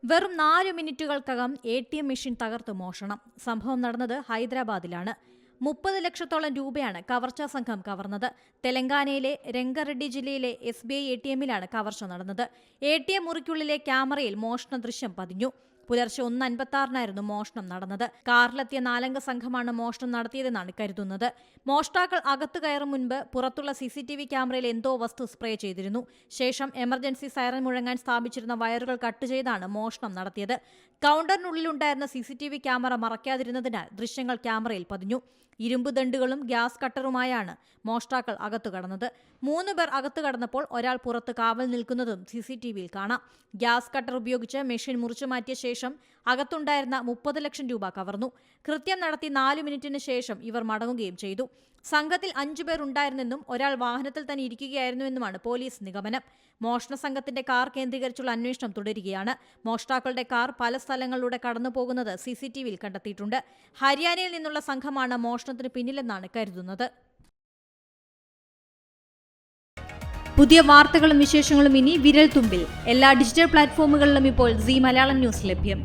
വെറും 4 മിനിറ്റുകൾക്കകം ATM machine തകർത്ത് മോഷണം. സംഭവം നടന്നത് ഹൈദരാബാദിലാണ്. 30 ലക്ഷത്തോളം രൂപയാണ് കവർച്ചാ സംഘം കവർന്നത്. തെലങ്കാനയിലെ രംഗറെഡ്ഡി ജില്ലയിലെ SBI ATMിലാണ് കവർച്ച നടന്നത്. ATM മുറിക്കുള്ളിലെ ക്യാമറയിൽ മോഷണ ദൃശ്യം പതിഞ്ഞു. പുലർച്ചെ 1:56-നായിരുന്നു മോഷണം നടന്നത്. കാറിലെത്തിയ 4-അംഗ സംഘമാണ് മോഷണം നടത്തിയതെന്നാണ് കരുതുന്നത്. മോഷ്ടാക്കൾ അകത്തു കയറും മുൻപ് പുറത്തുള്ള CCTV ക്യാമറയിൽ എന്തോ വസ്തു സ്പ്രേ ചെയ്തിരുന്നു. ശേഷം എമർജൻസി സൈറൻ മുഴങ്ങാൻ സ്ഥാപിച്ചിരുന്ന വയറുകൾ കട്ട് ചെയ്താണ് മോഷണം നടത്തിയത്. കൗണ്ടറിനുള്ളിലുണ്ടായിരുന്ന CCTV ക്യാമറ മറയ്ക്കാതിരുന്നതിനാൽ ദൃശ്യങ്ങൾ ക്യാമറയിൽ പതിഞ്ഞു. ഇരുമ്പ് ദണ്ടുകളും ഗ്യാസ് കട്ടറുമായാണ് മോഷ്ടാക്കൾ അകത്തു കടന്നത്. 3 പേർ അകത്തു കടന്നപ്പോൾ ഒരാൾ പുറത്ത് കാവൽ നിൽക്കുന്നതും CCTVയിൽ കാണാം. ഗ്യാസ് കട്ടർ ഉപയോഗിച്ച് മെഷീൻ മുറിച്ചു മാറ്റിയ ശേഷം അകത്തുണ്ടായിരുന്ന 30 ലക്ഷം രൂപ കവർന്നു. കൃത്യം നടത്തി 4 മിനിറ്റിന് ശേഷം ഇവർ മടങ്ങുകയും ചെയ്തു. സംഘത്തിൽ 5 പേർ ഉണ്ടായിരുന്നെന്നും ഒരാൾ വാഹനത്തിൽ തന്നെ ഇരിക്കുകയായിരുന്നുവെന്നുമാണ് പോലീസ് നിഗമനം. മോഷണ സംഘത്തിന്റെ കാർ കേന്ദ്രീകരിച്ചുള്ള അന്വേഷണം തുടരുകയാണ്. മോഷ്ടാക്കളുടെ കാർ പല സ്ഥലങ്ങളിലൂടെ കടന്നുപോകുന്നത് CCTVയിൽ കണ്ടെത്തിയിട്ടുണ്ട്. ഹരിയാനയിൽ നിന്നുള്ള സംഘമാണ് മോഷണത്തിന് പിന്നിലെന്നാണ് കരുതുന്നത്. പുതിയ വാർത്തകളും വിശേഷങ്ങളും ഇനി വിരൽ തുമ്പിൽ. എല്ലാ ഡിജിറ്റൽ പ്ലാറ്റ്ഫോമുകളിലും ഇപ്പോൾ സീ മലയാളം ന്യൂസ് ലഭ്യം.